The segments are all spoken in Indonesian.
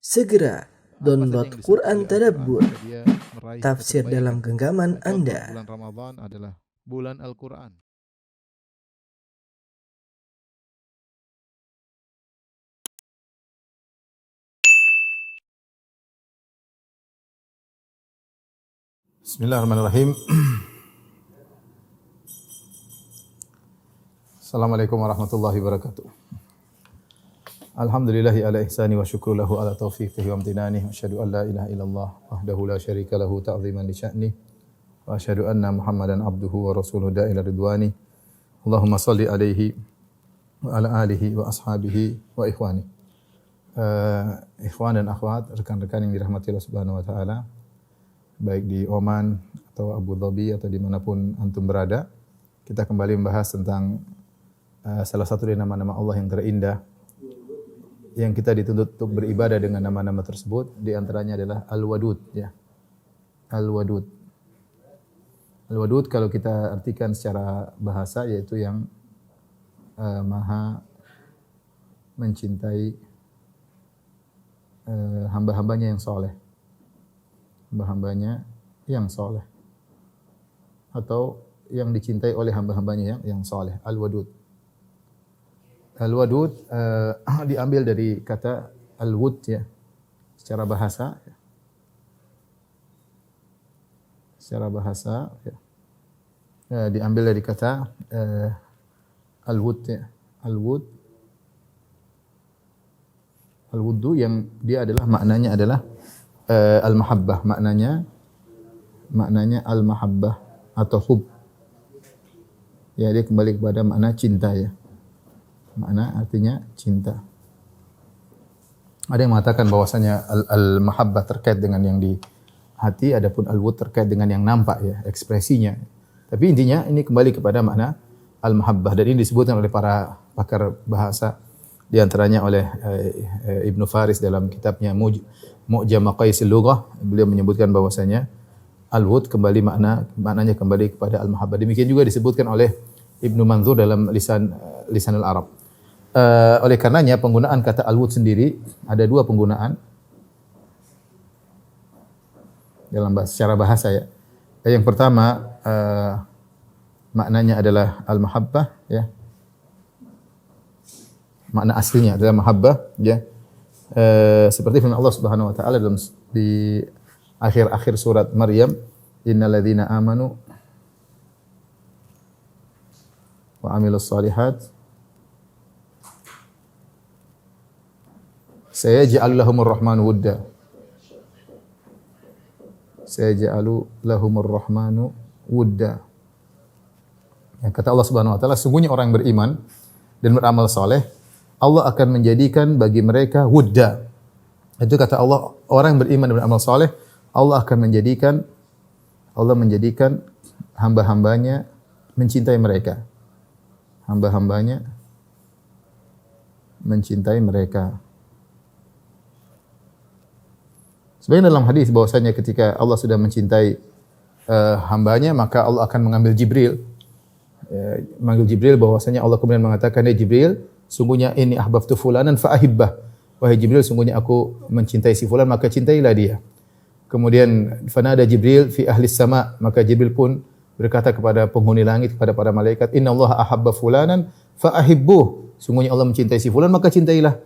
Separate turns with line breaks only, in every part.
Segera download Quran Tadabbur,
dia meraih
tafsir
kebaikan.
dalam genggaman
Contoh
Anda.
bulan Ramadan adalah bulan Al-Quran.
Bismillahirrahmanirrahim. Assalamualaikum warahmatullahi wabarakatuh. Alhamdulillahi ala ihsani wa syukru lahu ala taufiqihi wa amtinani. Wa asyhadu an la ilaha illallah wahdahu la syarika lahu ta'ziman li sya'ni. Wa asyhadu anna Muhammadan abduhu wa rasuluhu da'ila ridwani. Allahumma salli alaihi wa ala alihi wa ashabihi wa ikhwani. Ikhwan dan akhwat, rekan-rekan yang dirahmati Allah Subhanahu wa taala, baik di Oman atau Abu Dhabi atau dimanapun antum berada, kita kembali membahas tentang salah satu dari nama-nama Allah yang terindah, yang kita dituntut untuk beribadah dengan nama-nama tersebut. Di antaranya adalah Al-Wadud, ya. Al-Wadud. Al-Wadud kalau kita artikan secara bahasa yaitu yang maha mencintai hamba-hambanya yang soleh. Hamba-hambanya yang soleh. Atau yang dicintai oleh hamba-hambanya yang soleh. Al-Wadud. Al-Wadud diambil dari kata Al-Wud, ya. Secara bahasa. Ya. Secara bahasa, ya. Diambil dari kata Al-Wud, ya. Al-Wud. Al-Wuddu yang dia adalah maknanya adalah al-mahabbah, maknanya al-mahabbah atau hub. Ya, dia kembali kepada makna cinta, ya. Makna artinya cinta. Ada yang mengatakan bahwasanya al-mahabbah terkait dengan yang di hati, adapun al-wud terkait dengan yang nampak, ya, ekspresinya. Tapi intinya ini kembali kepada makna al-mahabbah, dan ini disebutkan oleh para pakar bahasa, di antaranya oleh Ibnu Faris dalam kitabnya Mu'jam Maqayisil Lughah. Beliau menyebutkan bahwasanya al-wud kembali maknanya kembali kepada al-mahabbah. Demikian juga disebutkan oleh Ibnu Manzur dalam Lisanul Arab. Oleh karenanya penggunaan kata al-wud sendiri ada dua penggunaan dalam secara bahasa, ya. Yang pertama maknanya adalah al-mahabbah, ya. Makna aslinya adalah mahabbah, ya. Seperti firman Allah Subhanahu wa taala dalam di akhir-akhir surat Maryam, innalladzina amanu wa amilus solihat sayaj'alu lahumur rahmanu wudda. Sayaj'alu lahumur rahmanu wudda. Ya, kata Allah Subhanahu wa taala, sungguhnya orang yang beriman dan beramal saleh, Allah akan menjadikan bagi mereka wudda. Itu kata Allah, orang yang beriman dan beramal saleh, Allah akan menjadikan hamba-hambanya mencintai mereka. Hamba-hambanya mencintai mereka. Sebenarnya dalam hadis bahwasanya ketika Allah sudah mencintai hambanya, maka Allah akan mengambil Jibril. Manggil Jibril, bahwasanya Allah kemudian mengatakan, "Ya Jibril, sungguhnya ini ahbabtu fulanan fa ahibbah." Wahai Jibril, sungguhnya aku mencintai si fulan, maka cintailah dia. Kemudian fanada Jibril fi ahlis sama, maka Jibril pun berkata kepada penghuni langit, kepada para malaikat, "Innallaha ahabba fulanan fa ahibbuh." Sungguhnya Allah mencintai si fulan, maka cintailah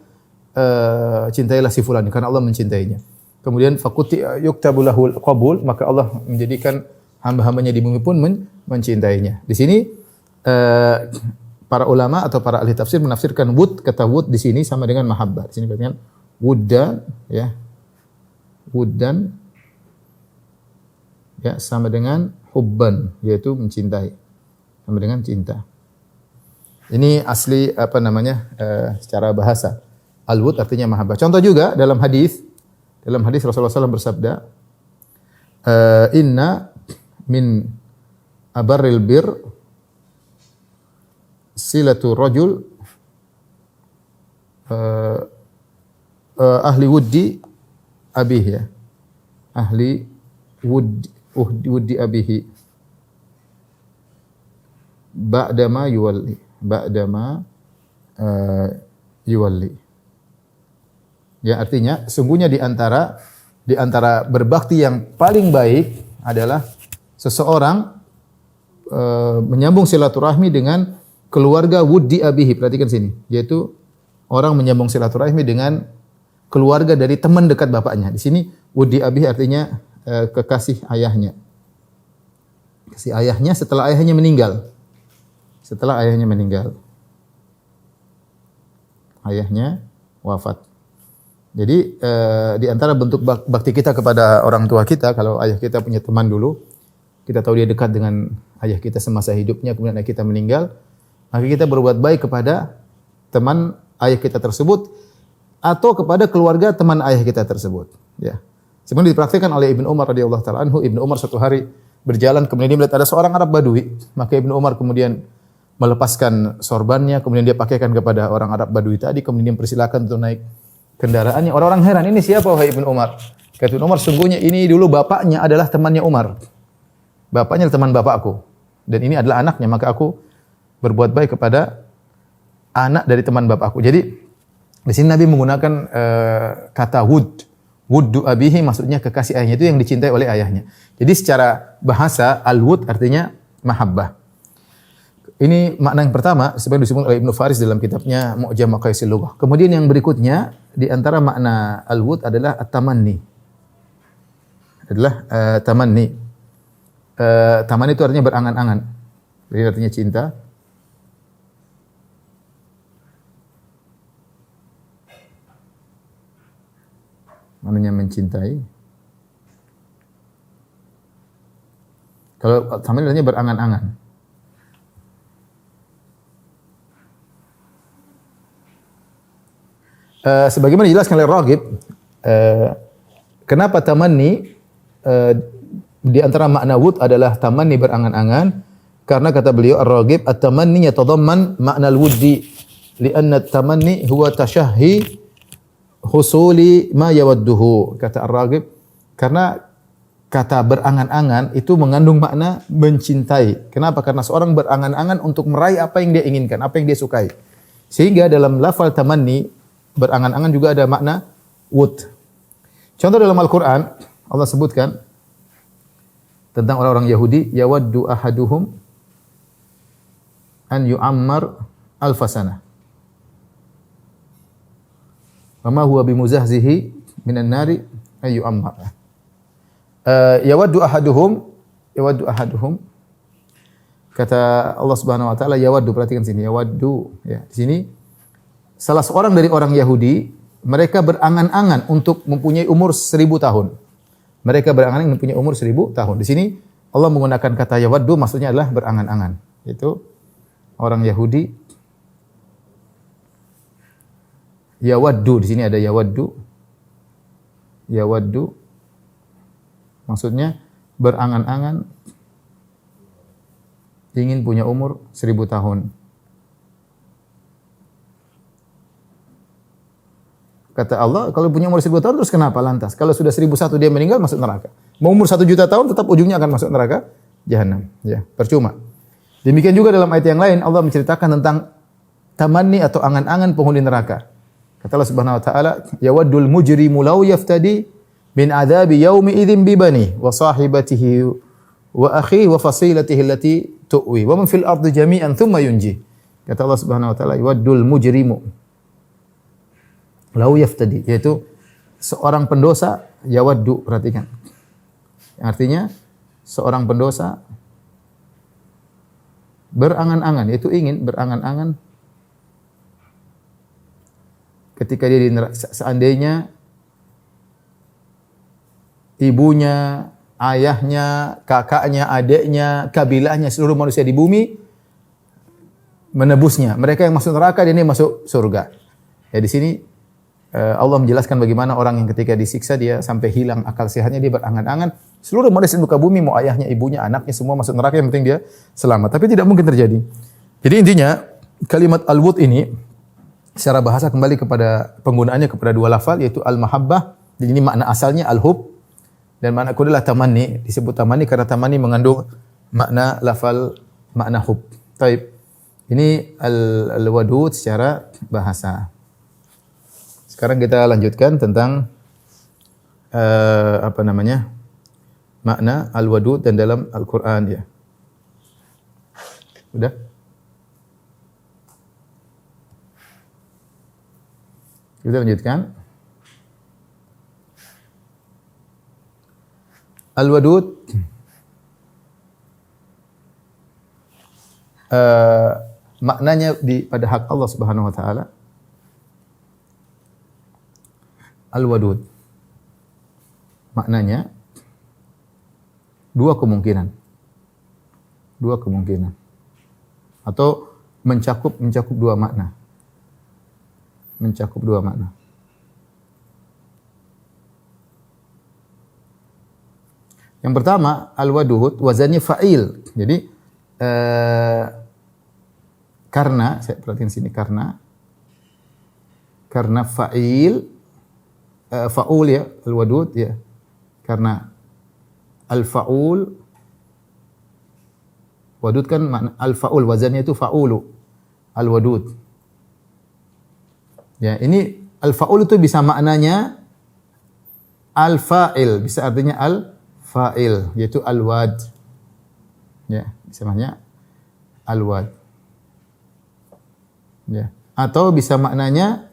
si fulan karena Allah mencintainya. Kemudian faquti yuktabu lahul qabul, maka Allah menjadikan hamba-hambanya di bumi pun mencintainya. Di sini para ulama atau para ahli tafsir menafsirkan wud, kata wud di sini sama dengan mahabbah. Di sini berarti wudda, ya. Wuddan, ya, sama dengan hubban, yaitu mencintai. Sama dengan cinta. Ini asli secara bahasa. Al-wud artinya mahabbah. Contoh juga dalam hadis Rasulullah SAW bersabda, "Inna min abarril bir silatu rajul ahli wuddi abih, ya. Ahli wuddi abihi ba'dama yuwalli. Ya, artinya sungguhnya di antara berbakti yang paling baik adalah seseorang menyambung silaturahmi dengan keluarga wuddi abihi. Perhatikan sini, yaitu orang menyambung silaturahmi dengan keluarga dari teman dekat bapaknya. Di sini wuddi abihi artinya kekasih ayahnya. Kasih ayahnya setelah ayahnya meninggal. Setelah ayahnya meninggal. Ayahnya wafat. Jadi di antara bentuk bakti kita kepada orang tua kita, kalau ayah kita punya teman dulu, kita tahu dia dekat dengan ayah kita semasa hidupnya, kemudian ayah kita meninggal, maka kita berbuat baik kepada teman ayah kita tersebut atau kepada keluarga teman ayah kita tersebut. Ya. Sebenarnya dipraktikkan oleh Ibnu Umar radhiyallahu taala anhu. Ibnu Umar suatu hari berjalan, kemudian dia melihat ada seorang Arab Badui, maka Ibnu Umar kemudian melepaskan sorbannya, kemudian dia pakaikan kepada orang Arab Badui tadi, kemudian dia persilakan untuk naik kendaraannya. Orang-orang heran, ini siapa wahai Ibnu Umar? Kata Ibnu Umar, sungguhnya ini dulu bapaknya adalah temannya Umar. Bapaknya adalah teman bapakku. Dan ini adalah anaknya, maka aku berbuat baik kepada anak dari teman bapakku. Jadi di sini Nabi menggunakan kata wud. Wuddu abihi maksudnya kekasih ayahnya, itu yang dicintai oleh ayahnya. Jadi secara bahasa al-wud artinya mahabbah. Ini makna yang pertama, sebenarnya disebut oleh Ibnu Faris dalam kitabnya Mu'jam Maqayisil Lughah. Kemudian yang berikutnya, di antara makna al-wud adalah at-tamanni. Tamanni. Tamanni itu artinya berangan-angan. Jadi artinya cinta. Maknanya mencintai. Kalau tamanni artinya berangan-angan. Sebagaimana dijelaskan oleh Raghib, kenapa tamanni di antara makna wud adalah tamanni berangan-angan, karena kata beliau Ar-Raghib, at-tamanni yatadamman makna al-wuddi li'anna at-tamanni huwa tashahhi husuli ma yawadduhu. Kata Ar-Raghib, karena kata berangan-angan itu mengandung makna mencintai. Kenapa? Karena seorang berangan-angan untuk meraih apa yang dia inginkan, apa yang dia sukai. Sehingga dalam lafal tamanni berangan-angan juga ada makna wud. Contoh dalam Al-Quran, Allah sebutkan tentang orang-orang Yahudi, yawaddu ahaduhum an yu'ammar alfasana. Wa ma huwa bimuzahzihi minan nari ay yu'ammar. Yawaddu ahaduhum. Kata Allah Subhanahu wa taala yawaddu, perhatikan sini, yawaddu ya. Di sini salah seorang dari orang Yahudi, mereka berangan-angan untuk mempunyai umur 1000 tahun. Mereka berangan-angan mempunyai umur 1000 tahun. Di sini Allah menggunakan kata yawaddu, maksudnya adalah berangan-angan. Itu orang Yahudi. Yawaddu, di sini ada yawaddu. Yawaddu maksudnya berangan-angan ingin punya umur 1000 tahun. Kata Allah, kalau punya umur 1000 tahun terus kenapa lantas? Kalau sudah 1001 dia meninggal masuk neraka. Mau umur 1 juta tahun tetap ujungnya akan masuk neraka jahanam. Ya, percuma. Demikian juga dalam ayat yang lain Allah menceritakan tentang tamanni atau angan-angan penghuni neraka. Kata Allah Subhanahu wa taala, yawaddul mujrimu law yaftadi min adzabi yaumi idzin bi bani wa sahibatihi wa akhihi wa fasilatihi allati tu'wi wa man fil ardi jami'an thumma yunji. Kata Allah Subhanahu wa taala, yawaddul mujrimu lau yaftadi, yaitu seorang pendosa yawaddu, perhatikan. Artinya seorang pendosa berangan-angan, yaitu ingin berangan-angan ketika dia di neraka, seandainya ibunya, ayahnya, kakaknya, adiknya, kabilahnya, seluruh manusia di bumi menebusnya. Mereka yang masuk neraka, dia ini masuk surga. Ya, di sini Allah menjelaskan bagaimana orang yang ketika disiksa dia sampai hilang akal sehatnya, dia berangan-angan seluruh manusia di muka bumi, mau ayahnya, ibunya, anaknya semua masuk neraka, yang penting dia selamat. Tapi tidak mungkin terjadi. Jadi intinya kalimat al-wud ini secara bahasa kembali kepada penggunaannya kepada dua lafal, yaitu al-mahabbah. Jadi ini makna asalnya al-hub, dan makna kedua adalah tamanni. Disebut tamanni karena tamanni mengandung makna lafal makna hub. Taib. Ini al-wadud secara bahasa. Sekarang kita lanjutkan tentang apa namanya? Makna al-wadud dan dalam Al-Qur'an ya. Sudah? Kita lanjutkan. Al-wadud maknanya pada hak Allah Subhanahu wa taala. Al-wadud maknanya dua kemungkinan. Atau mencakup dua makna. Mencakup dua makna. Yang pertama, al-wadud wazannya fa'il. Jadi karena saya perhatikan sini karena fa'il fa'ul ya, al-wadud ya. Karena al-fa'ul wadud kan makna al-fa'ul wazannya itu fa'ulu. Al-wadud. Ya, ini al-fa'ul itu bisa maknanya al-fa'il, bisa artinya al-fa'il, yaitu al-wad. Ya, bisa maknanya al-wad. Ya, atau bisa maknanya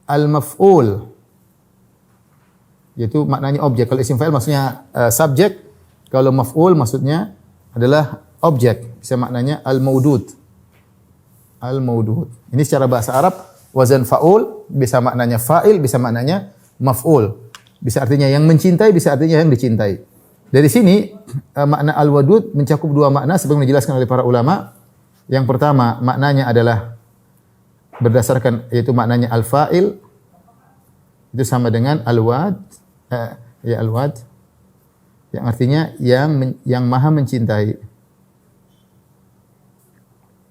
al-maf'ul. Yaitu maknanya objek. Kalau isim fa'il maksudnya subjek, kalau maf'ul maksudnya adalah objek. Bisa maknanya al-maudud. Al-maudud. Ini secara bahasa Arab wazan fa'ul bisa maknanya fa'il, bisa maknanya maf'ul. Bisa artinya yang mencintai, bisa artinya yang dicintai. Dari sini makna al-wadud mencakup dua makna sebagaimana dijelaskan oleh para ulama. Yang pertama maknanya adalah berdasarkan yaitu maknanya al-fa'il itu sama dengan al-wad ya al-wad yang artinya yang maha mencintai.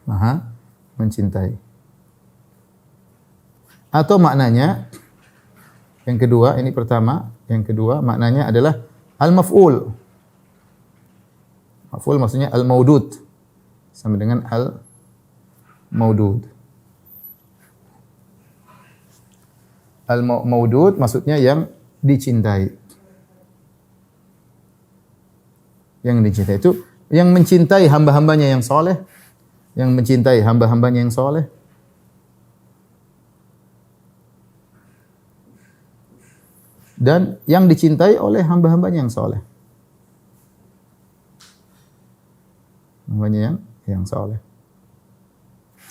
Maha mencintai. Atau maknanya yang kedua, ini pertama, yang kedua maknanya adalah al-maf'ul. Maf'ul maksudnya al-maudud. Sama dengan al-maudud. Al-maudud maksudnya yang dicintai. Yang dicintai itu yang mencintai hamba-hambanya yang soleh, yang mencintai hamba-hambanya yang soleh. Dan yang dicintai oleh hamba-hambanya yang soleh. Hambanya yang soleh.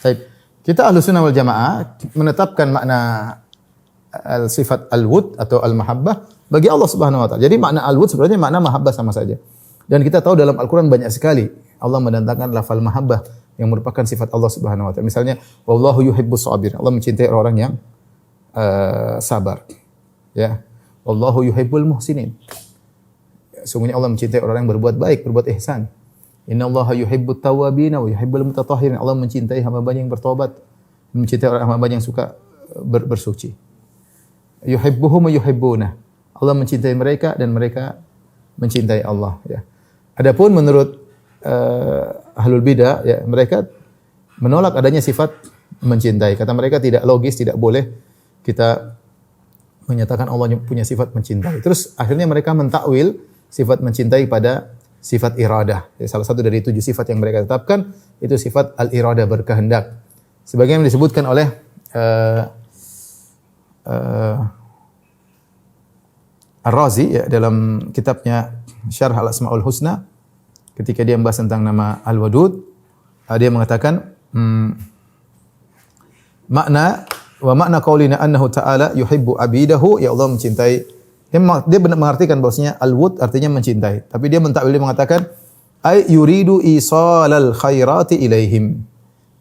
Baik. Kita Ahlus Sunnah wal Jamaah menetapkan makna sifat al-wud atau al-mahabbah bagi Allah Subhanahu wa taala. Jadi makna al-wud sebenarnya makna mahabbah sama saja. Dan kita tahu dalam Al-Qur'an banyak sekali Allah mendatangkan lafal mahabbah yang merupakan sifat Allah Subhanahu wa taala. Misalnya wallahu yuhibbus sabir. Allah mencintai orang yang sabar. Ya. Wallahu yuhibbul muhsinin. Sungguhnya Allah mencintai orang yang berbuat baik, berbuat ihsan. Innallaha yuhibbut tawwabin wa yuhibbul mutatahhirin. Allah mencintai hamba-hambanya yang bertobat, mencintai orang hamba-hambanya yang suka bersuci. Yuhibbuhum wa yuhibbuna. Allah mencintai mereka dan mereka mencintai Allah, ya. Adapun menurut ahlul bidah, ya, mereka menolak adanya sifat mencintai. Kata mereka tidak logis, tidak boleh kita menyatakan Allah punya sifat mencintai. Terus akhirnya mereka mentakwil sifat mencintai pada sifat iradah. Ya, salah satu dari 7 sifat yang mereka tetapkan itu sifat al-iradah, berkehendak. Sebagaimana disebutkan oleh Ar-Razi ya, dalam kitabnya Syarh Al-Asmaul Husna, ketika dia membahas tentang nama Al-Wadud, dia mengatakan makna qaulina annahu ta'ala yuhibbu abidahu, ya Allah mencintai. Dia benar mengartikan bahwasanya al-wud artinya mencintai, tapi dia mentakwil, dia mengatakan ay yuridu isalal khairati ilaihim.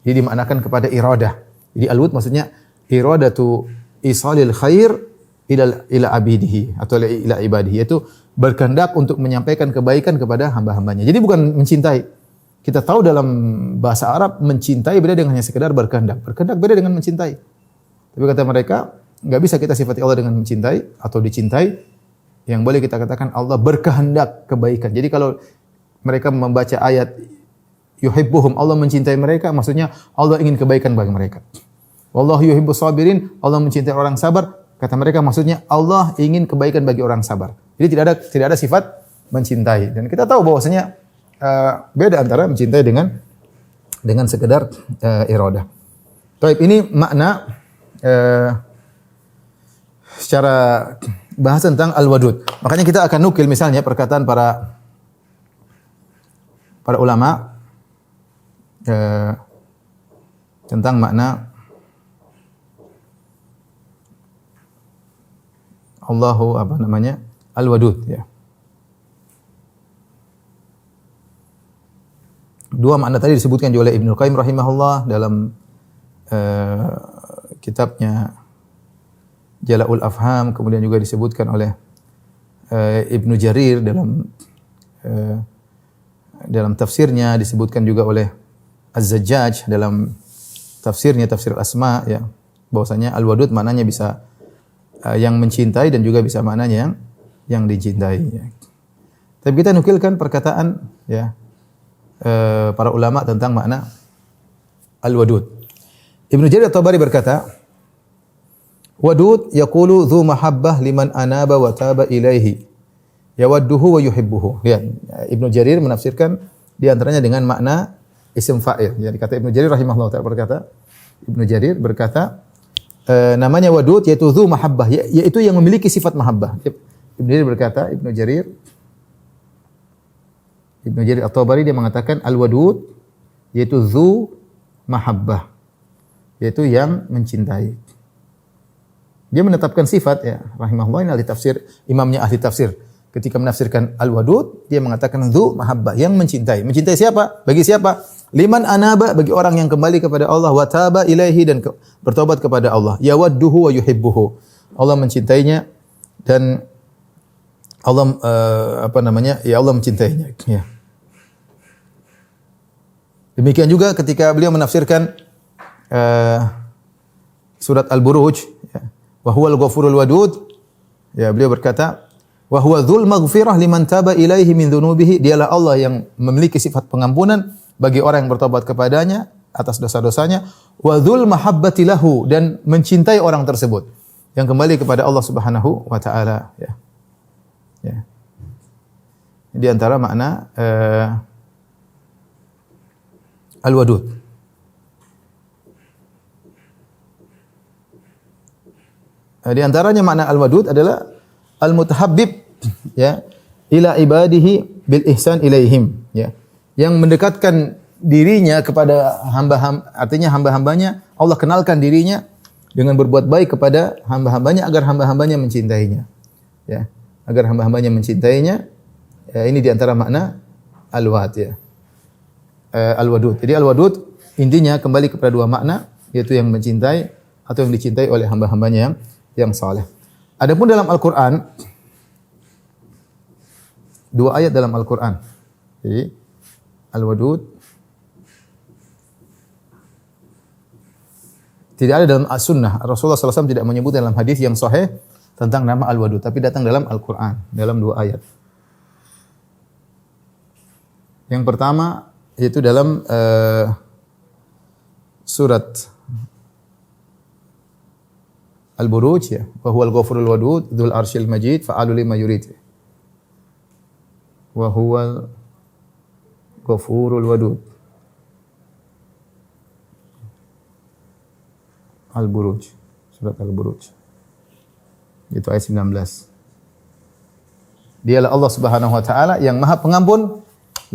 Jadi dimaknakan kepada iradah. Jadi al-wud maksudnya iradatu isalil khair ila abidihi atau ila ibadihi, yaitu berkehendak untuk menyampaikan kebaikan kepada hamba-hambanya. Jadi bukan mencintai. Kita tahu dalam bahasa Arab mencintai beda dengan hanya sekedar berkehendak. Berkehendak beda dengan mencintai. Tapi kata mereka, enggak bisa kita sifati Allah dengan mencintai atau dicintai. Yang boleh kita katakan Allah berkehendak kebaikan. Jadi kalau mereka membaca ayat yuhibbuhum, Allah mencintai mereka, maksudnya Allah ingin kebaikan bagi mereka. Wallahu yuhibbus sabirin, Allah mencintai orang sabar. Kata mereka maksudnya Allah ingin kebaikan bagi orang sabar. Jadi tidak ada sifat mencintai. Dan kita tahu bahwasanya beda antara mencintai dengan sekedar iradah. Baik, ini makna secara bahas tentang al-wadud. Makanya kita akan nukil misalnya perkataan para ulama tentang makna Allahu al-wadud ya. Dua makna tadi disebutkan juga oleh Ibnu Qayyim rahimahullah dalam kitabnya Jala'ul Afham, kemudian juga disebutkan oleh Ibnu Jarir dalam tafsirnya, disebutkan juga oleh Az-Zajjaj dalam tafsirnya, tafsir Asma ya, bahwasanya al-wadud maknanya bisa yang mencintai dan juga bisa maknanya yang dicintai ya. Tapi kita nukilkan perkataan ya para ulama tentang makna al-wadud. Ibnu Jarir At-Tabari berkata, wadud yaqulu dzu mahabbah liman anaba wa taba ilaihi yawadduhu wa yuhibbuhu. Lihat, Ibnu Jarir menafsirkan di antaranya dengan makna isim fa'il. Jadi kata Ibnu Jarir rahimahullah taala berkata namanya wadud yaitu dzu mahabbah, yaitu yang memiliki sifat mahabbah. Ibnu Jarir berkata, Ibnu Jarir At-Tabari dia mengatakan al-wadud yaitu dzu mahabbah, yaitu yang mencintai. Dia menetapkan sifat ya, rahimahullah, ini ahli tafsir, imamnya ahli tafsir. Ketika menafsirkan al-wadud, dia mengatakan dzu mahabbah, yang mencintai. Mencintai siapa? Bagi siapa? Liman anaba, bagi orang yang kembali kepada Allah, wa taba ilaihi, dan bertobat kepada Allah. Yawadduhu wa yuhibbuhu. Allah mencintainya dan Allah ya Allah mencintainya ya. Demikian juga ketika beliau menafsirkan surat Al-Buruj ya, wa huwal ghafurul wadud ya, beliau berkata wa huwa dzul maghfirah liman taba ilaihi min dzunubihi, dialah Allah yang memiliki sifat pengampunan bagi orang yang bertobat kepadanya atas dosa-dosanya, wa dzul mahabbati lahu, dan mencintai orang tersebut yang kembali kepada Allah Subhanahu wa taala ya. Ya. Di antara makna al-wadud. Di antaranya makna al-wadud adalah al-mutahabbib ya ila ibadihi bil ihsan ilaihim ya. Yang mendekatkan dirinya kepada artinya hamba-hambanya, Allah kenalkan dirinya dengan berbuat baik kepada hamba-hambanya agar hamba-hambanya mencintainya. Ya, agar hamba-hambanya mencintainya. Ya, ini di antara makna al-wad ya. Al-wadud. Jadi al-wadud intinya kembali kepada dua makna, yaitu yang mencintai atau yang dicintai oleh hamba-hambanya yang saleh. Adapun dalam Al-Qur'an, dua ayat dalam Al-Qur'an. Jadi al-wadud tidak ada dalam as-sunnah. Rasulullah SAW tidak menyebut dalam hadis yang sahih tentang nama al-wadud, tapi datang dalam Al-Qur'an dalam dua ayat. Yang pertama yaitu dalam surat Al-Buruj ya, wa huwal ghafurul wadud dzul arsyil majid fa'alu lima yurid. Wa huwal ghafurul wadud. Al-Buruj, surat Al-Buruj. Itu ayat 19. Dialah Allah Subhanahu wa taala yang Maha Pengampun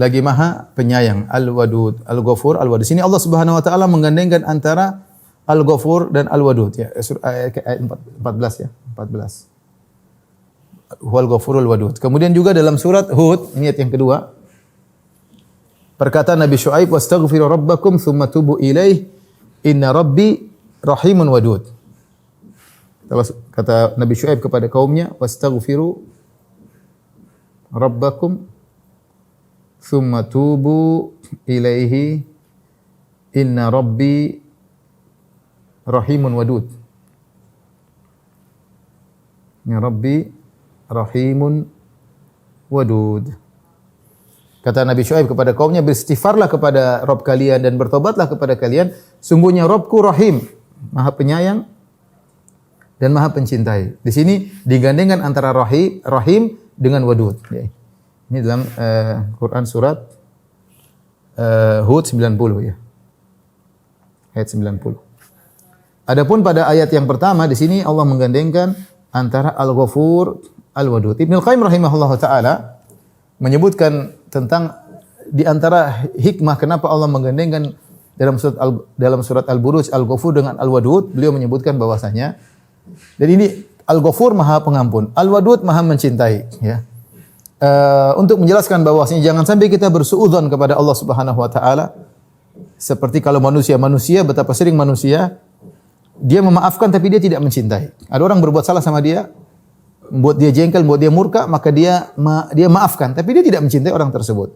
lagi Maha Penyayang. Al-Wadud, Al-Ghafur, Al-Wadud. Sini Allah Subhanahu wa taala menggandengkan antara Al-Ghafur dan Al-Wadud ya. Ayat 14 ya, 14. Huwal Ghafurul Wadud. Kemudian juga dalam surat Hud, ini ayat yang kedua. Perkataan Nabi Syuaib, "Wastaghfiru rabbakum tsumma tubu ilaih, inna rabbi rahimun wadud." Kata Nabi Syuaib kepada kaumnya, "Wastaghfiru rabbakum tsumma tubu ilaihi, inna rabbi rahimun wadud." Ya Rabbi rahimun wadud. Kata Nabi Syuaib kepada kaumnya, beristighfarlah kepada Rabb kalian dan bertobatlah kepada kalian, sungguhnya Rabbku rahim, Maha Penyayang dan Maha Pencintai. Di sini digandengkan antara Rahim dengan Wadud. Ya. Ini dalam Quran surat Hud 90 ya. Ayat 90. Adapun pada ayat yang pertama di sini Allah menggandengkan antara Al-Ghafur, Al-Wadud. Ibnu Qayyim rahimahullah taala menyebutkan tentang di antara hikmah kenapa Allah menggandengkan dalam surat Al-Buruj Al-Ghafur dengan Al-Wadud, beliau menyebutkan bahwasanya dan ini Al-Ghafur Maha Pengampun, Al-Wadud Maha Mencintai ya. Untuk menjelaskan bahwasanya jangan sampai kita bersuudzon kepada Allah Subhanahu wa taala seperti kalau manusia betapa sering manusia dia memaafkan tapi dia tidak mencintai. Ada orang berbuat salah sama dia, membuat dia jengkel, membuat dia murka, maka dia maafkan tapi dia tidak mencintai orang tersebut.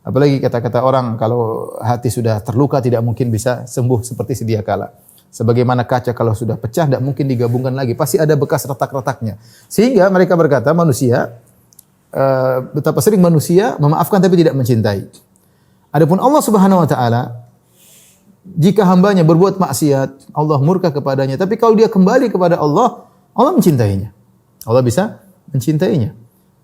Apalagi kata-kata orang kalau hati sudah terluka tidak mungkin bisa sembuh seperti sedia kala. Sebagaimana kaca kalau sudah pecah tidak mungkin digabungkan lagi, pasti ada bekas retak-retaknya. Sehingga mereka berkata manusia betapa sering manusia memaafkan tapi tidak mencintai. Adapun Allah Subhanahu wa taala jika hambanya berbuat maksiat, Allah murka kepadanya, tapi kalau dia kembali kepada Allah, Allah mencintainya. Allah bisa mencintainya.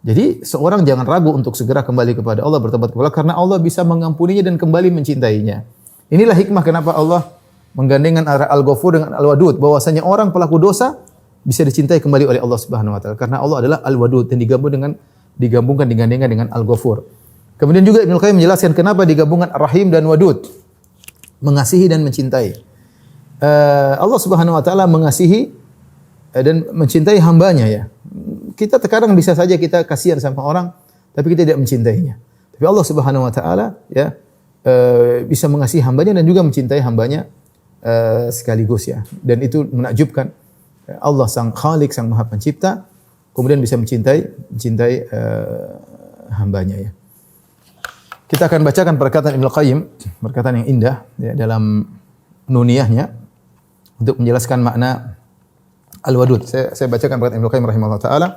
Jadi seorang jangan ragu untuk segera kembali kepada Allah, bertobat kepada Allah karena Allah bisa mengampuninya dan kembali mencintainya. Inilah hikmah kenapa Allah menggandengkan Al-Ghafur dengan Al-Wadud, bahwasanya orang pelaku dosa bisa dicintai kembali oleh Allah Subhanahu wa taala karena Allah adalah Al-Wadud dan digandengkan dengan Al-Ghafur. Kemudian juga Ibnu Qayyim menjelaskan kenapa digabungkan Ar-Rahim dan Wadud, mengasihi dan mencintai. Allah Subhanahu wa taala mengasihi dan mencintai hambanya ya. Kita terkadang bisa saja kita kasihan sama orang tapi kita tidak mencintainya. Tapi Allah Subhanahu wa taala ya bisa mengasihi hambanya dan juga mencintai hambanya sekaligus ya. Dan itu menakjubkan. Allah sang Khalik, sang Maha Pencipta, kemudian bisa mencintai hambanya ya. Kita akan bacakan perkataan Ibnu Qayyim, perkataan yang indah ya, dalam Nuniyahnya untuk menjelaskan makna Al-Wadud. Saya bacakan perkataan Ibnu Qayyim rahimahullah taala.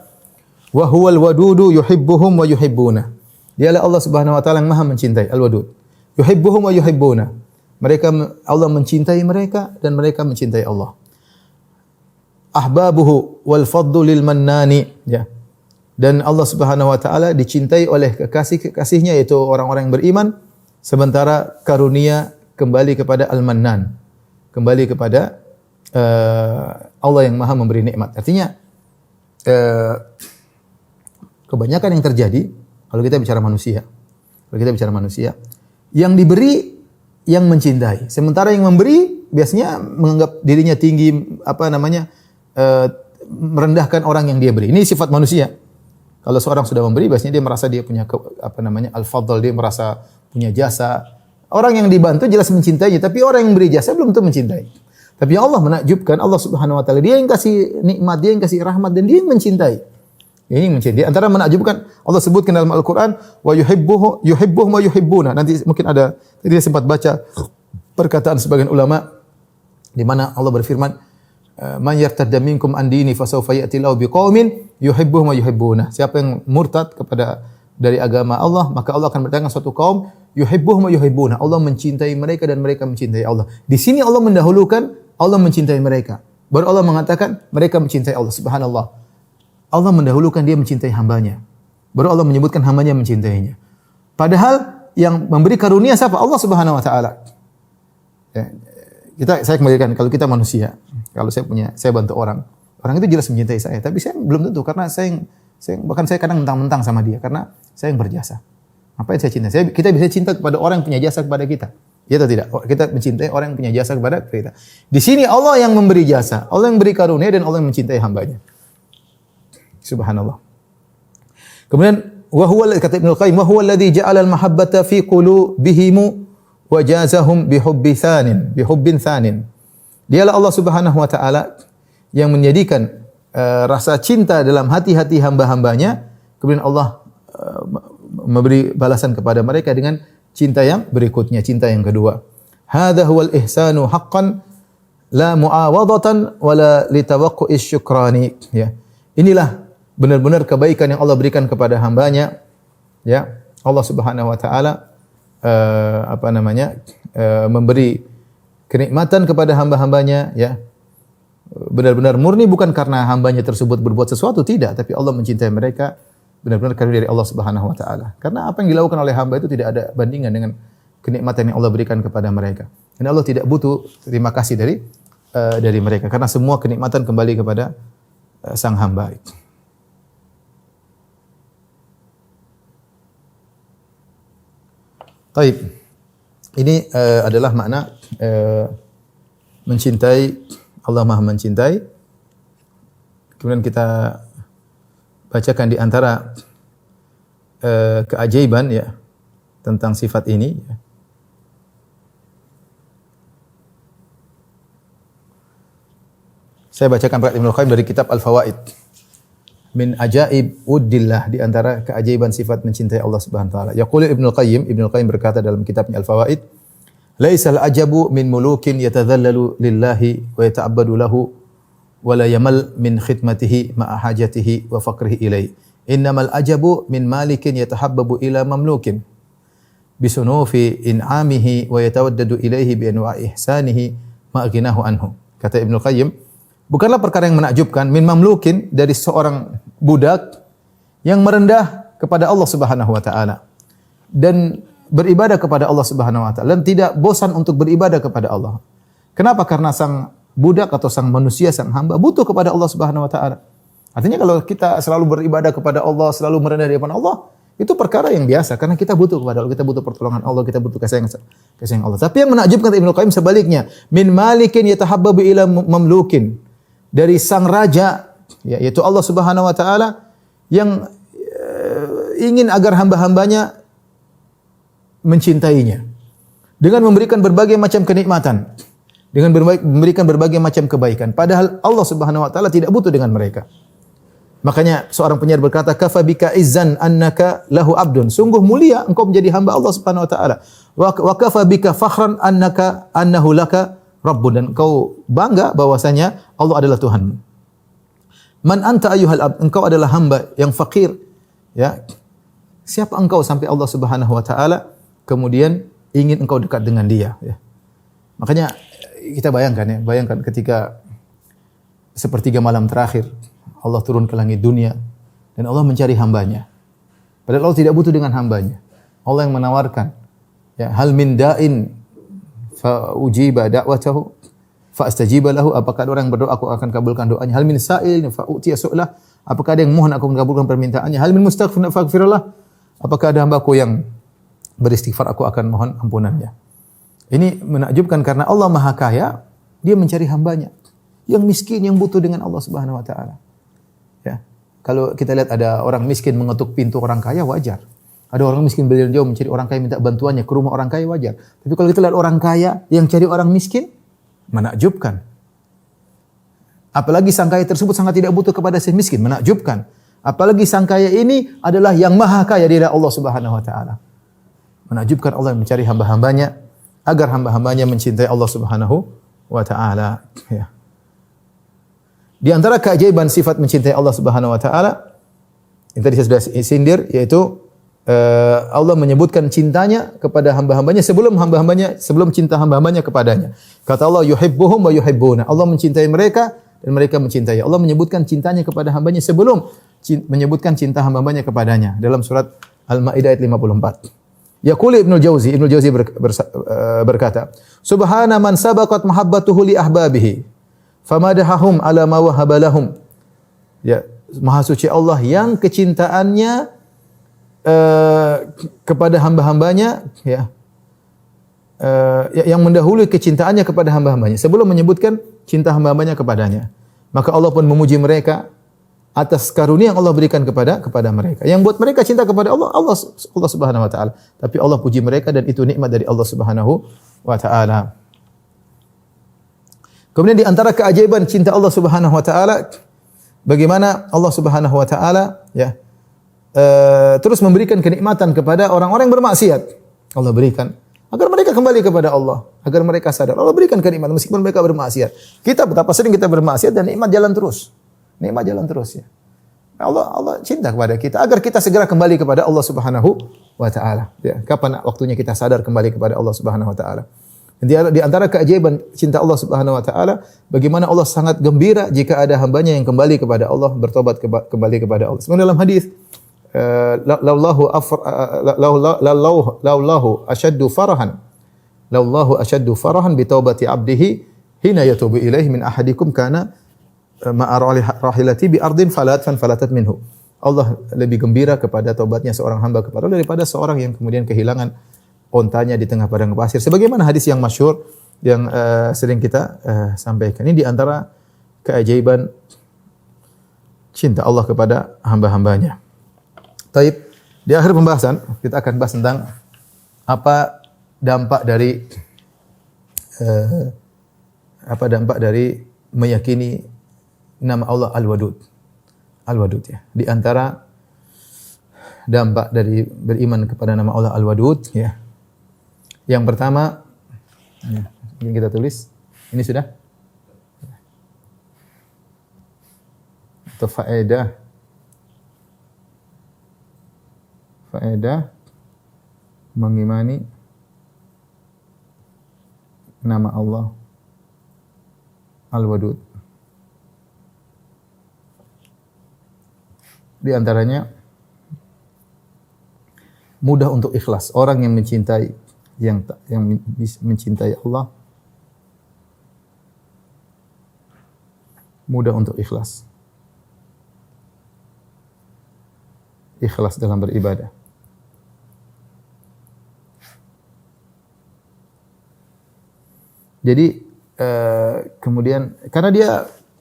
Wa huwal wadudu yuhibbuhum wa yuhibbuna. Dialah Allah Subhanahu wa taala yang Maha mencintai, Al-Wadud. Yuhibbuhum wa yuhibbuna. Allah mencintai mereka dan mereka mencintai Allah. Ahbabuhu wal fadlu lil mannani ya. Dan Allah Subhanahu wa taala dicintai oleh kekasih-kekasihnya yaitu orang-orang yang beriman, sementara karunia kembali kepada Al-Mannan. Kembali kepada Allah yang Maha memberi nikmat. Artinya kebanyakan yang terjadi kalau kita bicara manusia, yang diberi yang mencintai, sementara yang memberi biasanya menganggap dirinya tinggi, merendahkan orang yang dia beri. Ini sifat manusia. Kalau seorang sudah memberi, biasanya dia merasa dia punya al-fadl, dia merasa punya jasa. Orang yang dibantu jelas mencintainya, tapi orang yang beri jasa belum tentu mencintai. Tapi Allah menakjubkan, Allah Subhanahu wa taala dia yang kasih nikmat, dia yang kasih rahmat dan dia yang mencintai. Ini mencintai. Antara menakjubkan Allah sebutkan dalam Al-Qur'an wa yuhibbuhum wa yuhibbuna. Nanti mungkin ada tadi saya sempat baca perkataan sebagian ulama di mana Allah berfirman man yartadda minkum an dini fasawfa ya'ti Allahu biqaumin yuhibbuhum wa yuhibbuna. Siapa yang murtad dari agama Allah, maka Allah akan mendatangkan suatu kaum yuhibbuhum wa yuhibbuna. Allah mencintai mereka dan mereka mencintai Allah. Di sini Allah mendahulukan Allah mencintai mereka. Baru Allah mengatakan mereka mencintai Allah. Subhanallah. Allah mendahulukan dia mencintai hambanya. Baru Allah menyebutkan hambanya mencintainya. Padahal yang memberi karunia siapa? Allah Subhanahu wa taala. Ya, saya kembalikan kalau kita manusia, kalau saya bantu orang itu jelas mencintai saya, tapi saya belum tentu karena bahkan saya kadang mentang-mentang sama dia karena saya yang berjasa. Apa yang saya cinta? Kita bisa cinta kepada orang yang punya jasa kepada kita. Ya atau tidak? Kita mencintai orang yang punya jasa kepada kita. Di sini Allah yang memberi jasa, Allah yang memberi karunia dan Allah yang mencintai hambanya. Subhanallah. Kemudian kata Ibnu Qayyim, wa huwa alladhi ja'ala al-mahabbata fi qulubihim wa jazahum bihubbin thanin. Dialah Allah Subhanahu wa taala yang menjadikan rasa cinta dalam hati-hati hamba-hambanya, kemudian Allah memberi balasan kepada mereka dengan cinta yang berikutnya, cinta yang kedua. Hadza huwal ihsanu haqqan la mu'awadatan wala litawaqqu'is syukrani. Ya. Inilah benar-benar kebaikan yang Allah berikan kepada hambanya. Ya, Allah Subhanahu wa taala memberi kenikmatan kepada hamba-hambanya, ya. Benar-benar murni bukan karena hambanya tersebut berbuat sesuatu, tidak, tapi Allah mencintai mereka benar-benar karena dari Allah Subhanahu wa taala. Karena apa yang dilakukan oleh hamba itu tidak ada bandingan dengan kenikmatan yang Allah berikan kepada mereka. Dan Allah tidak butuh terima kasih dari mereka karena semua kenikmatan kembali kepada sang hamba. Baik. Ini adalah makna mencintai, Allah Maha mencintai. Kemudian kita bacakan di antara keajaiban ya tentang sifat ini. Saya bacakan perkataan Ibnu Qayyim dari kitab Al-Fawaid. Min ajaib uddillah, di antara keajaiban sifat mencintai Allah Subhanahu wa taala. Yaqulu Ibnu Qayyim berkata dalam kitabnya Al-Fawaid, "Laisal ajabu min mulukin yatadhallalu lillahi wa yata'abbadu lahu wa la yamal min khidmatihi ma'a hajatihi wa faqrihi ilaihi. Innamal ajabu min malikin yatahabbabu ila mamlukin bisunufi in'amihi wa yatawaddadu ilaihi bi anwa'i ihsanihi ma'a ghinahu anhu." Kata Ibnu Qayyim, bukanlah perkara yang menakjubkan min mamlukin, dari seorang budak yang merendah kepada Allah Subhanahu wa taala dan beribadah kepada Allah Subhanahu wa taala dan tidak bosan untuk beribadah kepada Allah. Kenapa? Karena sang budak atau sang manusia, sang hamba butuh kepada Allah Subhanahu wa taala. Artinya kalau kita selalu beribadah kepada Allah, selalu merendah di hadapan Allah, itu perkara yang biasa karena kita butuh kepada Allah, kita butuh pertolongan Allah, kita butuh kasih sayang Allah. Tapi yang menakjubkan kata Ibnu Qayyim sebaliknya, min malikin yatahabbabu ila mamlukin, dari sang raja, yaitu Allah Subhanahu wa taala yang ingin agar hamba-hambanya mencintainya dengan memberikan berbagai macam kenikmatan, dengan memberikan berbagai macam kebaikan, padahal Allah Subhanahu wa taala tidak butuh dengan mereka. Makanya seorang penyair berkata, "Kafa bika izzan annaka lahu abdun." Sungguh mulia engkau menjadi hamba Allah Subhanahu wa taala. Wa kafa bika fakhran annahu laka Rabbun, dan engkau bangga bahwasanya Allah adalah Tuhanmu. Man anta ayyuhal abd, engkau adalah hamba yang fakir, ya. Siapa engkau sampai Allah Subhanahu wa taala kemudian ingin engkau dekat dengan Dia, ya. Makanya kita bayangkan ketika sepertiga malam terakhir Allah turun ke langit dunia dan Allah mencari hambanya. Padahal Allah tidak butuh dengan hambanya. Allah yang menawarkan, ya, hal min da'in fa ujiba da'watahu fa astajiba lahu, apakah ada orang yang berdoa aku akan kabulkan doanya. Hal min sa'il fa utiya su'lah, apakah ada yang mohon aku akan kabulkan permintaannya. Hal min mustaghfir fa aghfirullah, apakah ada hambaku yang beristighfar aku akan mohon ampunannya. Ini menakjubkan karena Allah Maha Kaya, Dia mencari hambanya yang miskin, yang butuh dengan Allah Subhanahu wa taala. Ya. Kalau kita lihat ada orang miskin mengetuk pintu orang kaya, wajar. Ada orang miskin berjalan jauh mencari orang kaya minta bantuannya ke rumah orang kaya, wajar. Tapi kalau kita lihat orang kaya yang cari orang miskin, menakjubkan. Apalagi sang kaya tersebut sangat tidak butuh kepada si miskin, menakjubkan. Apalagi sang kaya ini adalah yang maha kaya, dia adalah Allah Subhanahu wa taala. Menakjubkan Allah yang mencari hamba-hambanya agar hamba-hambanya mencintai Allah Subhanahu wa taala, ya. Di antara keajaiban sifat mencintai Allah Subhanahu wa taala yang tadi saya sudah sindir, yaitu Allah menyebutkan cintanya kepada hamba-hambanya sebelum cinta hamba-hambanya kepadanya. Kata Allah, yuhibbuhum wa yuhibbuna. Allah mencintai mereka dan mereka mencintai. Allah menyebutkan cintanya kepada hambanya sebelum menyebutkan cinta hamba-hambanya kepadanya dalam surat Al-Maidah ayat 54. Yaqulu Ibnu Jauzi berkata, "Subhana man sabaqat mahabbatuhu li ahbabihi, famadahahum ala ma wahaba lahum." Ya, Maha suci Allah yang kecintaannya kepada hamba-hambanya, ya, yang mendahului kecintaannya kepada hamba-hambanya sebelum menyebutkan cinta hamba-hambanya kepadanya. Maka Allah pun memuji mereka atas karunia yang Allah berikan kepada mereka. Yang buat mereka cinta kepada Allah Subhanahu wa taala. Tapi Allah puji mereka dan itu nikmat dari Allah Subhanahu wa taala. Kemudian di antara keajaiban cinta Allah Subhanahu wa taala, bagaimana Allah Subhanahu wa taala, ya, terus memberikan kenikmatan kepada orang-orang yang bermaksiat. Allah berikan agar mereka kembali kepada Allah, agar mereka sadar. Allah berikan kenikmatan meskipun mereka bermaksiat. Kita betapa sering kita bermaksiat dan nikmat jalan terus. Nikmat jalan terus, ya. Allah cinta kepada kita agar kita segera kembali kepada Allah Subhanahu wa taala, ya. Kapan waktunya kita sadar kembali kepada Allah Subhanahu wa taala? Di antara keajaiban cinta Allah Subhanahu wa taala, bagaimana Allah sangat gembira jika ada hambanya yang kembali kepada Allah, bertobat kembali kepada Allah. Sebenarnya dalam hadis laulahu asyaddu farahan bi taubati 'abdihi hina yatubu ilaihi min ahadikum kana ma'a rahilati bi ardin falatat minhu. Allah lebih gembira kepada taubatnya seorang hamba kepada Allah daripada seorang yang kemudian kehilangan ontanya di tengah padang pasir. Sebagaimana hadis yang masyhur yang sering kita sampaikan. Ini di antara keajaiban cinta Allah kepada hamba-hambanya. Taib, di akhir pembahasan kita akan bahas tentang apa dampak dari meyakini nama Allah Al-Wadud. Al-Wadud ya. Di antara dampak dari beriman kepada nama Allah Al-Wadud ya. Yang pertama ya, ini kita tulis. Ini sudah? Atau faedah mengimani nama Allah Al-Wadud. Di antaranya mudah untuk ikhlas. Orang yang mencintai yang mencintai Allah mudah untuk ikhlas. Ikhlas dalam beribadah. Jadi kemudian karena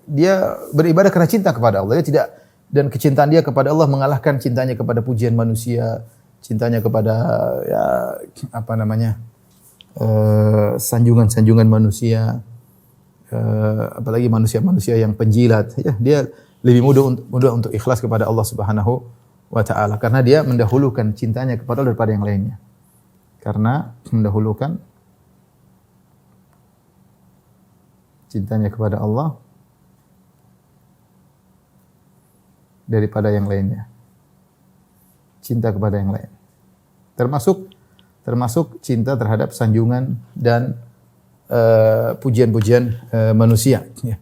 dia beribadah karena cinta kepada Allah, dia tidak, dan kecintaan dia kepada Allah mengalahkan cintanya kepada pujian manusia, cintanya kepada sanjungan-sanjungan manusia, apalagi manusia-manusia yang penjilat. Ya, dia lebih mudah untuk ikhlas kepada Allah Subhanahu wa taala karena dia mendahulukan cintanya kepada Allah daripada yang lainnya. Karena mendahulukan cintanya kepada Allah daripada yang lainnya. Cinta kepada yang lain. Termasuk cinta terhadap sanjungan dan pujian-pujian manusia. Ya.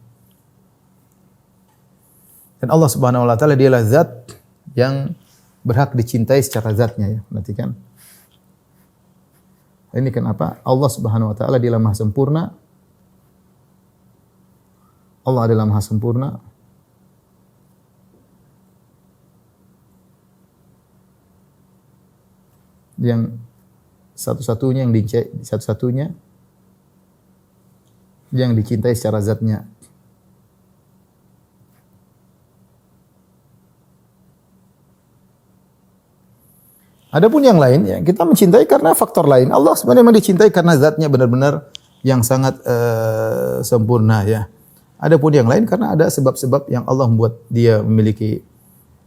Dan Allah Subhanahu wa taala dialah zat yang berhak dicintai secara zatnya ya. Perhatikan. Ini kenapa? Allah Subhanahu wa taala dialah Maha sempurna. Allah adalah Maha sempurna. Yang satu-satunya yang dicintai secara zatnya. Adapun yang lain, ya, kita mencintai karena faktor lain. Allah sebenarnya memang dicintai karena zatnya benar-benar yang sangat sempurna ya. Adapun yang lain karena ada sebab-sebab yang Allah membuat dia memiliki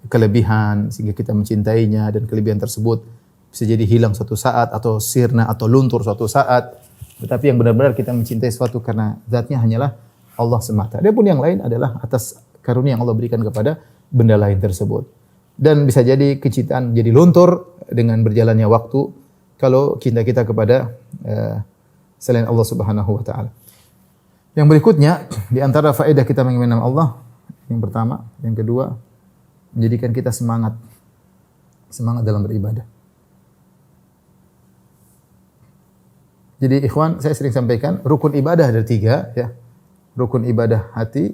kelebihan sehingga kita mencintainya, dan kelebihan tersebut bisa jadi hilang suatu saat atau sirna atau luntur suatu saat. Tetapi yang benar-benar kita mencintai sesuatu karena zatnya hanyalah Allah semata. Adapun yang lain adalah atas karunia yang Allah berikan kepada benda lain tersebut. Dan bisa jadi kecintaan jadi luntur dengan berjalannya waktu kalau cinta kita kepada selain Allah Subhanahu wa taala. Yang berikutnya di antara faedah kita mengimani nama Allah, yang pertama, yang kedua, menjadikan kita semangat dalam beribadah. Jadi ikhwan, saya sering sampaikan rukun ibadah ada 3 ya. Rukun ibadah hati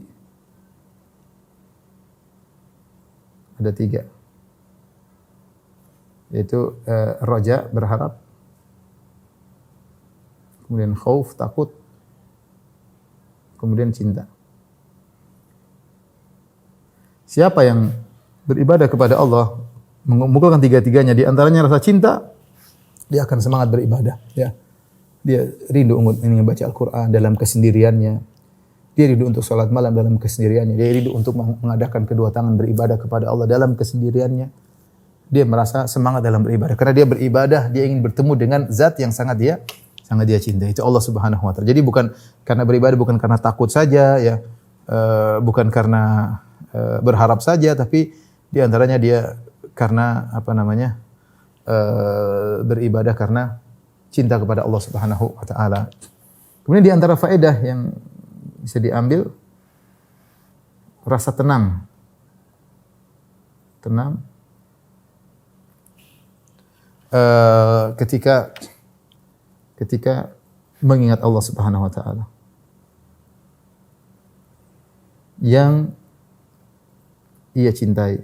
ada 3. Yaitu roja, berharap. Kemudian khauf, takut. Kemudian cinta. Siapa yang beribadah kepada Allah mengumpulkan 3-tiganya, di antaranya rasa cinta, dia akan semangat beribadah ya. Dia rindu ingin membaca Al-Qur'an dalam kesendiriannya. Dia rindu untuk salat malam dalam kesendiriannya. Dia rindu untuk mengadakan kedua tangan beribadah kepada Allah dalam kesendiriannya. Dia merasa semangat dalam beribadah karena dia beribadah, dia ingin bertemu dengan zat yang sangat dia cintai, itu Allah Subhanahu wa taala. Jadi bukan karena beribadah, bukan karena takut saja ya, bukan karena berharap saja, tapi di antaranya dia karena beribadah karena cinta kepada Allah Subhanahu wa taala. Kemudian di antara faedah yang bisa diambil rasa tenang. Tenang ketika mengingat Allah Subhanahu wa taala. Yang ia cintai.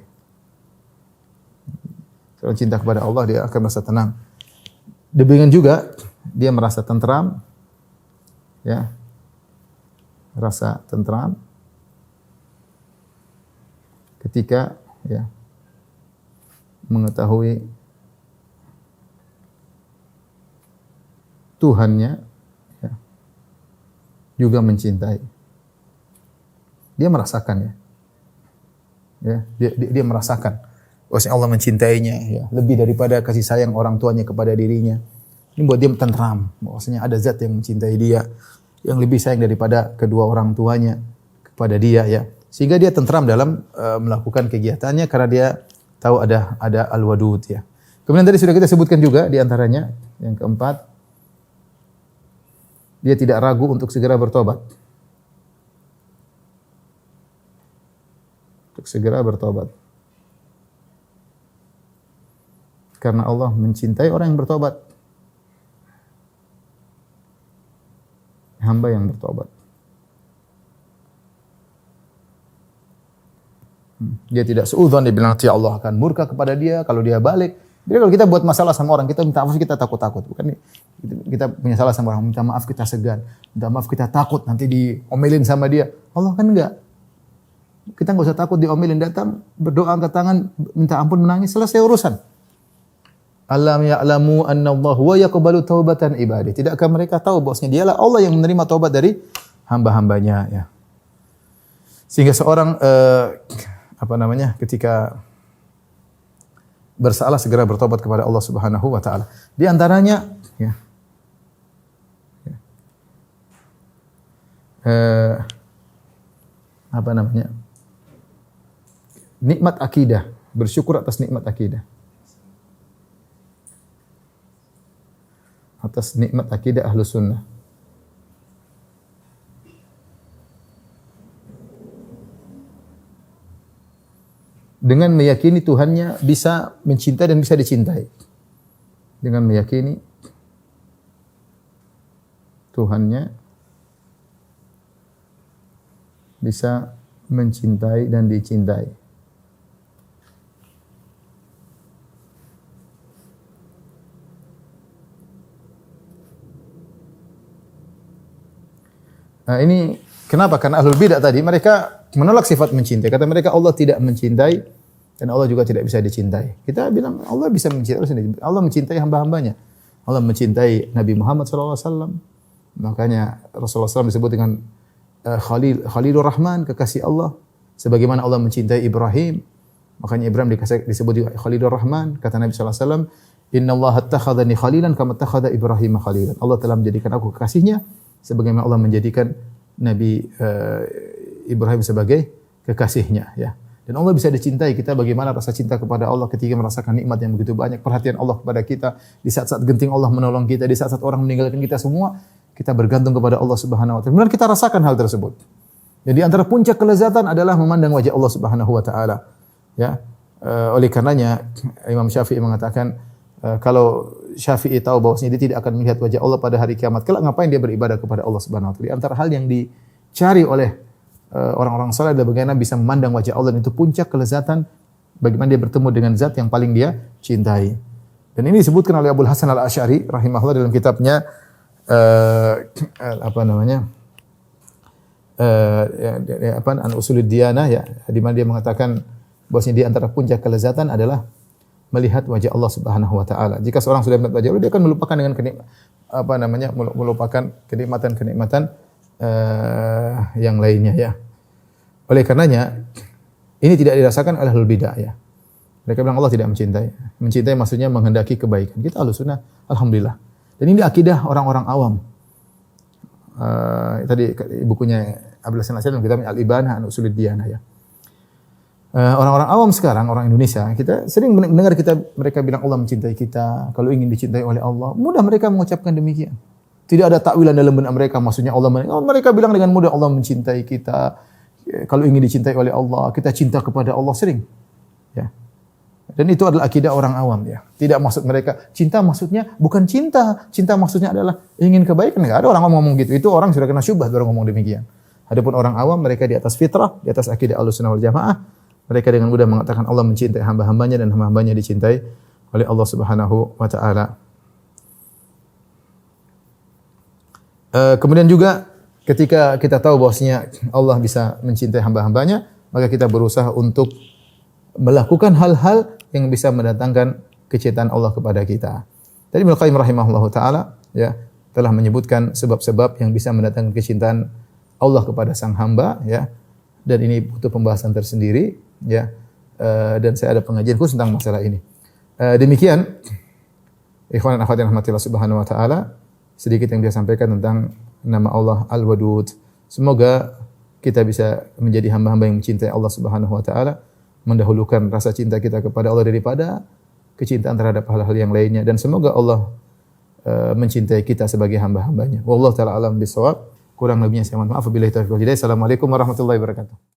Kalau cinta kepada Allah, dia akan merasa tenang. Demikian juga dia merasa tentram, ya, rasa tentram ketika ya mengetahui Tuhannya ya, juga mencintai. Dia merasakan ya. Ya, dia merasakan bahwasanya Allah mencintainya ya, lebih daripada kasih sayang orang tuanya kepada dirinya. Ini buat dia tentram, bahwasanya ada zat yang mencintai dia yang lebih sayang daripada kedua orang tuanya kepada dia ya. Sehingga dia tentram dalam melakukan kegiatannya karena dia tahu ada al-wadud ya. Kemudian tadi sudah kita sebutkan juga di antaranya yang keempat, dia tidak ragu untuk segera bertobat. Untuk segera bertobat. Karena Allah mencintai orang yang bertobat. Hamba yang bertobat. Dia tidak seudon, dia bilang Allah akan murka kepada dia kalau dia balik. Jadi kalau kita buat masalah sama orang, kita minta maaf, kita takut-takut. Bukan kita punya salah sama orang, minta maaf kita segan. Minta maaf kita takut nanti diomelin sama dia. Allah kan enggak. Kita enggak usah takut diomelin, datang berdoa angkat tangan, minta ampun, menangis, selesai urusan. Alam ya'lamu anna Allah huwa yaqbalu taubatan ibadi. Tidakkah mereka tahu bahwasanya dialah Allah yang menerima taubat dari hamba-hambanya ya. Sehingga seorang ketika bersalah segera bertobat kepada Allah Subhanahu wa taala. Di antaranya ya. Nikmat akidah, bersyukur atas nikmat akidah. Atas nikmat akidah Ahlus Sunnah. Dengan meyakini Tuhannya bisa mencintai dan bisa dicintai. Dengan meyakini Tuhannya bisa mencintai dan dicintai. Nah, ini kenapa? Karena ahlul bidah tadi mereka menolak sifat mencintai. Kata mereka Allah tidak mencintai dan Allah juga tidak bisa dicintai. Kita bilang Allah bisa mencintai. Allah mencintai hamba-hambanya. Allah mencintai Nabi Muhammad SAW. Makanya Rasulullah SAW disebut dengan Khalilur Rahman, kekasih Allah. Sebagaimana Allah mencintai Ibrahim. Makanya Ibrahim disebut juga Khalilur Rahman. Kata Nabi SAW, Inna Allah attakhadhani khalilan kama attakhadha Ibrahim khalilan. Allah telah menjadikan aku kekasihnya sebagaimana Allah menjadikan Nabi Ibrahim sebagai kekasihnya ya. Dan Allah bisa dicintai kita bagaimana rasa cinta kepada Allah ketika merasakan nikmat yang begitu banyak, perhatian Allah kepada kita, di saat-saat genting Allah menolong kita, di saat-saat orang meninggalkan kita semua, kita bergantung kepada Allah Subhanahu wa taala. Benar kita rasakan hal tersebut. Jadi antara puncak kelezatan adalah memandang wajah Allah Subhanahu wa taala. Ya. Oleh karenanya Imam Syafi'i mengatakan kalau Syafi'i tahu bahwasanya dia tidak akan melihat wajah Allah pada hari kiamat, kelak ngapain dia beribadah kepada Allah Subhanahu wa taala? Di antara hal yang dicari oleh orang-orang saleh adalah bagaimana bisa memandang wajah Allah, dan itu puncak kelezatan bagaimana dia bertemu dengan zat yang paling dia cintai. Dan ini disebutkan oleh Abu Hasan Al-Asy'ari rahimahullah dalam kitabnya An-Usulud Diyanah ya, di mana dia mengatakan bahwasanya di antara puncak kelezatan adalah melihat wajah Allah Subhanahu wa taala. Jika seorang sudah melihat wajah Allah, dia akan melupakan dengan melupakan kenikmatan-kenikmatan yang lainnya ya. Oleh karenanya ini tidak dirasakan oleh ahlul bidah ya. Mereka bilang Allah tidak mencintai. Mencintai maksudnya menghendaki kebaikan. Kita Ahlus Sunnah alhamdulillah. Dan ini akidah orang-orang awam. Tadi bukunya Abdul Hasan Al-Asy'ari dalam kitabnya Al-Ibanah An-Usulid Diyanah ya. Orang-orang awam sekarang, orang Indonesia, kita sering mendengar mereka bilang Allah mencintai kita, kalau ingin dicintai oleh Allah, mudah mereka mengucapkan demikian. Tidak ada takwilan dalam benak mereka. Maksudnya mereka bilang dengan mudah Allah mencintai kita. Kalau ingin dicintai oleh Allah, kita cinta kepada Allah sering. Ya. Dan itu adalah akidah orang awam ya. Tidak maksud mereka cinta maksudnya bukan cinta. Cinta maksudnya adalah ingin kebaikan. Enggak ada orang ngomong gitu. Itu orang sudah kena syubhat baru ngomong demikian. Adapun orang awam mereka di atas fitrah, di atas akidah Ahlussunnah wal Jamaah. Mereka dengan mudah mengatakan Allah mencintai hamba-hambanya dan hamba-hambanya dicintai oleh Allah Subhanahu wa taala. Kemudian juga ketika kita tahu bahwasanya Allah bisa mencintai hamba-hambanya, maka kita berusaha untuk melakukan hal-hal yang bisa mendatangkan kecintaan Allah kepada kita. Tadi Ibnu Qayyim rahimahullahu taala ya telah menyebutkan sebab-sebab yang bisa mendatangkan kecintaan Allah kepada sang hamba ya. Dan ini butuh pembahasan tersendiri ya. Dan saya ada pengajian khusus tentang masalah ini. Demikian ikhwan dan akhwat yang rahmatillah subhanahu wa taala, sedikit yang dia sampaikan tentang nama Allah Al-Wadud. Semoga kita bisa menjadi hamba-hamba yang mencintai Allah Subhanahu wa taala, mendahulukan rasa cinta kita kepada Allah daripada kecintaan terhadap hal-hal yang lainnya, dan semoga Allah mencintai kita sebagai hamba-hambanya. Wallahu taala alam bisawab. Kurang lebihnya saya mohon maaf. Wabillahi taufiq wal hidayah. Assalamualaikum warahmatullahi wabarakatuh.